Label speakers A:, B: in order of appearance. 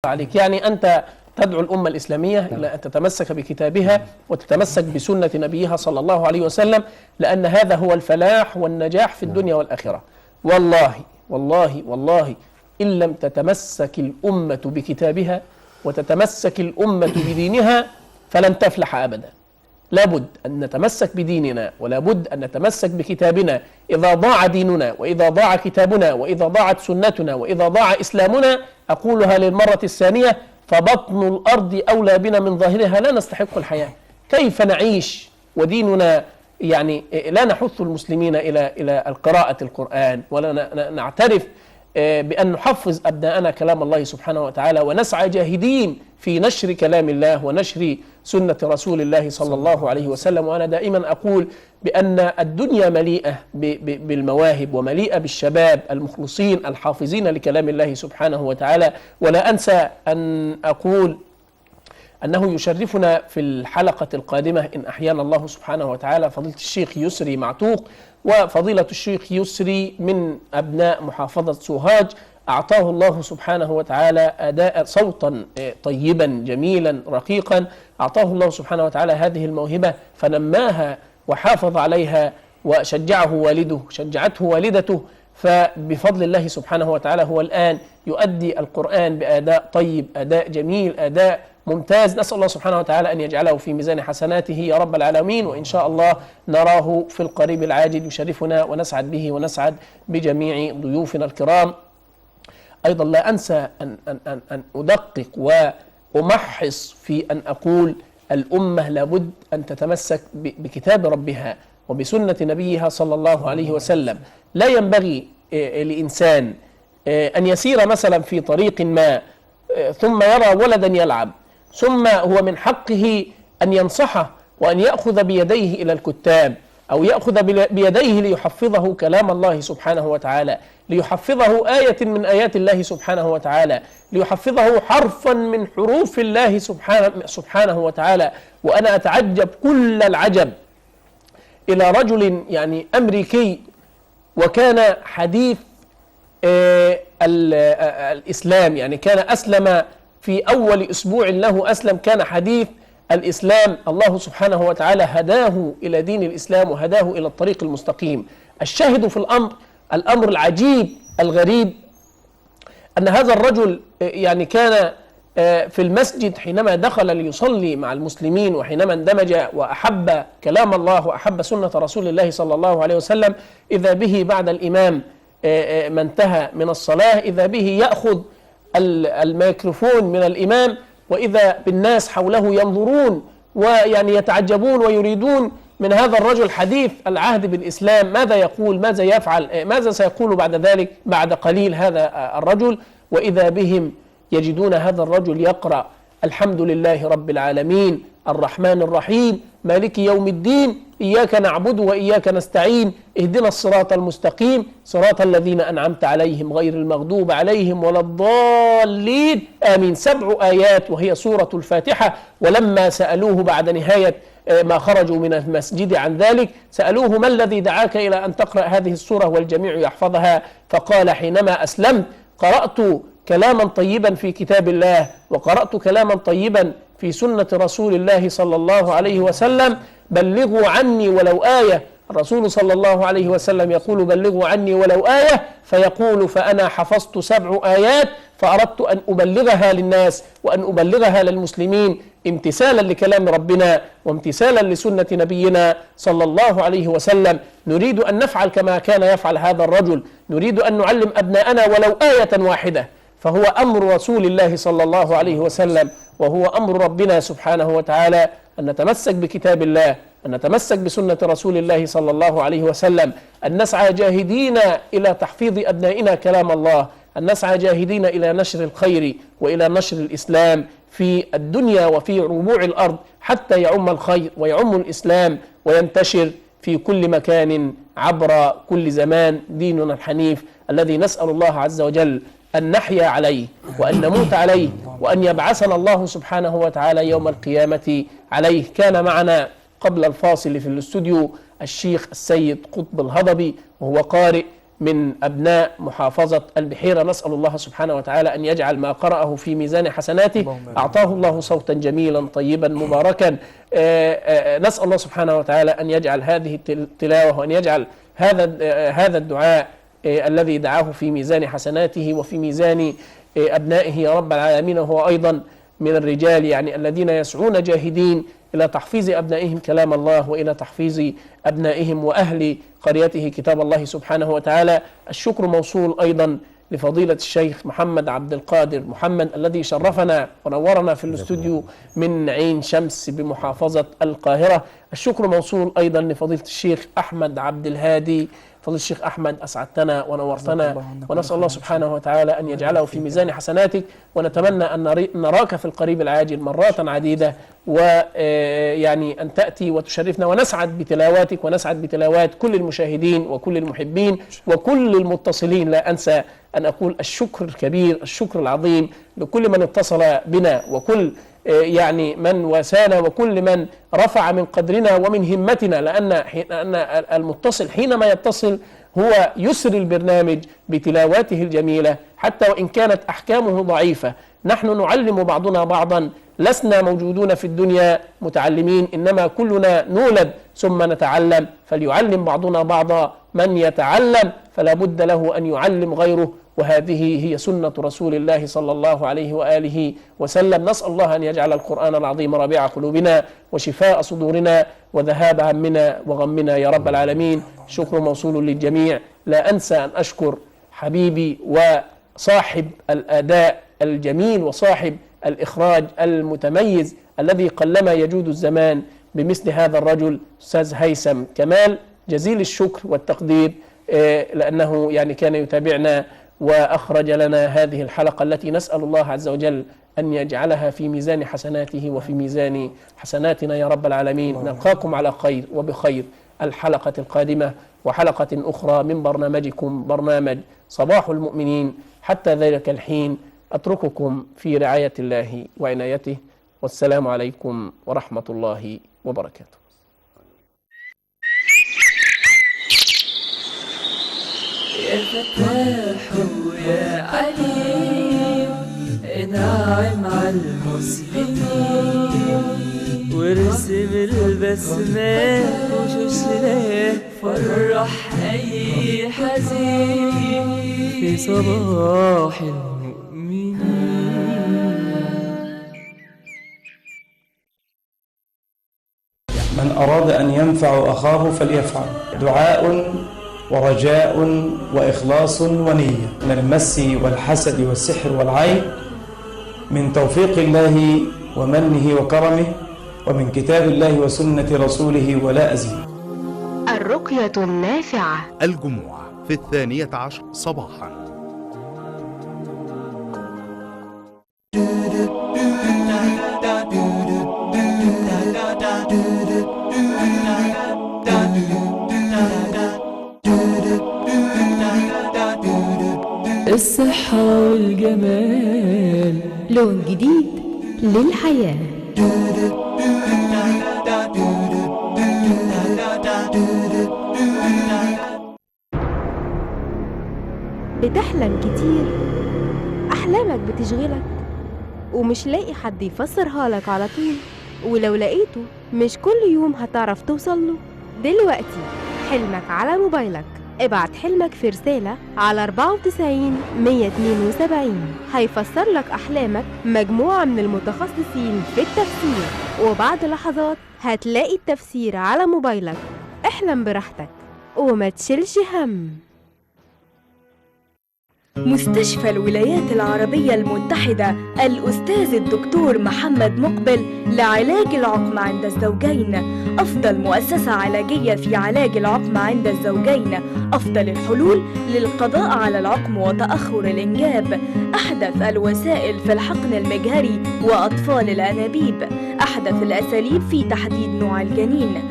A: عليك. يعني أنت تدعو الأمة الإسلامية إلى أن تتمسك بكتابها وتتمسك بسنة نبيها صلى الله عليه وسلم، لأن هذا هو الفلاح والنجاح في الدنيا والآخرة. والله والله والله إن لم تتمسك الأمة بكتابها وتتمسك الأمة بدينها فلن تفلح أبدا. لابد أن نتمسك بديننا ولابد أن نتمسك بكتابنا. إذا ضاع ديننا وإذا ضاع كتابنا وإذا ضاعت سنتنا وإذا ضاع إسلامنا، أقولها للمرة الثانية، فبطن الأرض أولى بنا من ظاهرها، لا نستحق الحياة. كيف نعيش وديننا يعني لا نحث المسلمين إلى القراءة القرآن ولا نعترف بأن نحفظ أبناءنا كلام الله سبحانه وتعالى، ونسعى جاهدين في نشر كلام الله ونشر سنة رسول الله صلى الله عليه وسلم. وأنا دائما أقول بأن الدنيا مليئة بالمواهب ومليئة بالشباب المخلصين الحافظين لكلام الله سبحانه وتعالى. ولا أنسى أن أقول أنه يشرفنا في الحلقة القادمة إن أحيانا الله سبحانه وتعالى فضيلة الشيخ يسري معتوق، وفضيلة الشيخ يسري من أبناء محافظة سوهاج، أعطاه الله سبحانه وتعالى أداء صوتا طيبا جميلا رقيقا، أعطاه الله سبحانه وتعالى هذه الموهبة فنماها وحافظ عليها، وشجعه والده شجعته والدته، فبفضل الله سبحانه وتعالى هو الآن يؤدي القرآن بأداء طيب، أداء جميل، أداء ممتاز. نسأل الله سبحانه وتعالى أن يجعله في ميزان حسناته يا رب العالمين، وإن شاء الله نراه في القريب العاجل يشرفنا ونسعد به ونسعد بجميع ضيوفنا الكرام. أيضا لا أنسى أن أدقق وأمحص في أن أقول الأمة لابد أن تتمسك بكتاب ربها وبسنة نبيها صلى الله عليه وسلم. لا ينبغي لإنسان أن يسير مثلا في طريق ما ثم يرى ولدا يلعب، ثم هو من حقه أن ينصحه وأن يأخذ بيديه إلى الكتاب، أو يأخذ بيديه ليحفظه كلام الله سبحانه وتعالى، ليحفظه آية من آيات الله سبحانه وتعالى، ليحفظه حرفا من حروف الله سبحانه وتعالى. وأنا أتعجب كل العجب إلى رجل يعني أمريكي، وكان حديث الإسلام، يعني كان أسلم في أول أسبوع له أسلم، كان حديث الإسلام، الله سبحانه وتعالى هداه إلى دين الإسلام وهداه إلى الطريق المستقيم. الشاهد في الأمر العجيب الغريب أن هذا الرجل يعني كان في المسجد حينما دخل ليصلي مع المسلمين، وحينما اندمج وأحب كلام الله وأحب سنة رسول الله صلى الله عليه وسلم، إذا به بعد الإمام ما انتهى من الصلاة إذا به يأخذ الميكروفون من الإمام، وإذا بالناس حوله ينظرون ويعني يتعجبون ويريدون من هذا الرجل حديث العهد بالإسلام، ماذا يقول، ماذا يفعل، ماذا سيقول بعد ذلك بعد قليل هذا الرجل. وإذا بهم يجدون هذا الرجل يقرأ الحمد لله رب العالمين الرحمن الرحيم مالك يوم الدين إياك نعبد وإياك نستعين اهدنا الصراط المستقيم صراط الذين أنعمت عليهم غير المغضوب عليهم ولا الضالين آمين. 7 آيات وهي سورة الفاتحة. ولما سألوه بعد نهاية ما خرجوا من المسجد عن ذلك سألوه ما الذي دعاك إلى أن تقرأ هذه السورة والجميع يحفظها؟ فقال حينما أسلمت قرأت كلاما طيبا في كتاب الله، وقرأت كلاما طيبا في سنة رسول الله صلى الله عليه وسلم، بلغوا عني ولو آية. الرسول صلى الله عليه وسلم يقول بلغوا عني ولو آية، فيقول فأنا حفظت 7 آيات فأردت أن أبلغها للناس وأن أبلغها للمسلمين امتثالا لكلام ربنا وامتثالا لسنة نبينا صلى الله عليه وسلم. نريد أن نفعل كما كان يفعل هذا الرجل، نريد أن نعلم أبناءنا ولو آية واحدة، فهو أمر رسول الله صلى الله عليه وسلم وهو أمر ربنا سبحانه وتعالى أن نتمسك بكتاب الله، أن نتمسك بسنة رسول الله صلى الله عليه وسلم، أن نسعى جاهدين إلى تحفيظ أبنائنا كلام الله، أن نسعى جاهدين إلى نشر الخير وإلى نشر الإسلام في الدنيا وفي ربوع الأرض، حتى يعم الخير ويعم الإسلام وينتشر في كل مكان عبر كل زمان ديننا الحنيف الذي نسأل الله عز وجل أن نحيا عليه وأن نموت عليه وأن يبعثنا الله سبحانه وتعالى يوم القيامة عليه. كان معنا قبل الفاصل في الاستوديو الشيخ السيد قطب الهضبي، وهو قارئ من أبناء محافظة البحيرة. نسأل الله سبحانه وتعالى أن يجعل ما قرأه في ميزان حسناته. أعطاه الله صوتا جميلا طيبا مباركا. نسأل الله سبحانه وتعالى أن يجعل هذه التلاوة وأن يجعل هذا الدعاء الذي دعاه في ميزان حسناته وفي ميزان أبنائه يا رب العالمين. وهو أيضا من الرجال يعني الذين يسعون جاهدين إلى تحفيظ أبنائهم كلام الله وإلى تحفيظ أبنائهم وأهل قريته كتاب الله سبحانه وتعالى. الشكر موصول أيضا لفضيلة الشيخ محمد عبد القادر محمد الذي شرفنا ونورنا في الاستوديو من عين شمس بمحافظة القاهرة. الشكر موصول أيضا لفضيلة الشيخ أحمد عبد الهادي. فضيلة الشيخ أحمد أسعدتنا ونورتنا، ونسأل الله سبحانه وتعالى أن يجعله في ميزان حسناتك، ونتمنى أن نراك في القريب العاجل مرات عديدة، ويعني أن تأتي وتشرفنا، ونسعد بتلاواتك ونسعد بتلاوات كل المشاهدين وكل المحبين وكل المتصلين. لا أنسى أن أقول الشكر الكبير، الشكر العظيم لكل من اتصل بنا، وكل يعني من واسانا، وكل من رفع من قدرنا ومن همتنا، لأن المتصل حينما يتصل هو يسري البرنامج بتلاواته الجميلة حتى وإن كانت أحكامه ضعيفة. نحن نعلم بعضنا بعضا، لسنا موجودون في الدنيا متعلمين، إنما كلنا نولد ثم نتعلم، فليعلم بعضنا بعضا. من يتعلم فلا بد له أن يعلم غيره، وهذه هي سنة رسول الله صلى الله عليه وآله وسلم. نسأل الله أن يجعل القرآن العظيم ربيع قلوبنا وشفاء صدورنا وذهاب همنا وغمنا يا رب العالمين. شكر موصول للجميع. لا أنسى أن أشكر حبيبي وصاحب الأداء الجميل وصاحب الإخراج المتميز الذي قلما يجود الزمان بمثل هذا الرجل، أستاذ هيثم كمال. جزيل الشكر والتقدير لأنه يعني كان يتابعنا وأخرج لنا هذه الحلقة التي نسأل الله عز وجل أن يجعلها في ميزان حسناته وفي ميزان حسناتنا يا رب العالمين. نلقاكم على خير وبخير الحلقة القادمة وحلقة أخرى من برنامجكم برنامج صباح المؤمنين. حتى ذلك الحين أترككم في رعاية الله وعنايته، والسلام عليكم ورحمة الله وبركاته.
B: يا فتاح ويا عليم، انعم على المسلمين، وارسم البسمة وشوشنا، فرح أي حزين في صباح المؤمنين.
C: من أراد أن ينفع أخاه فليفعل. دعاء ورجاء وإخلاص ونية من المس والحسد والسحر والعين، من توفيق الله ومنه وكرمه، ومن كتاب الله وسنة رسوله ولا أزيد.
D: الرقية النافعة
E: الجمعة في 12 صباحا.
B: الصحة والجمال،
D: لون جديد للحياة. بتحلم كتير، أحلامك بتشغلك ومش لاقي حد يفسرها لك على طول، ولو لقيته مش كل يوم هتعرف توصله. دلوقتي حلمك على موبايلك، ابعت حلمك في رسالة على 94 172، هيفسر لك أحلامك مجموعة من المتخصصين في التفسير، وبعد لحظات هتلاقي التفسير على موبايلك. احلم براحتك وما تشيلش هم.
F: مستشفى الولايات العربية المتحدة، الأستاذ الدكتور محمد مقبل، لعلاج العقم عند الزوجين، أفضل مؤسسة علاجية في علاج العقم عند الزوجين، أفضل الحلول للقضاء على العقم وتأخر الإنجاب، أحدث الوسائل في الحقن المجهري وأطفال الأنابيب، أحدث الأساليب في تحديد نوع الجنين،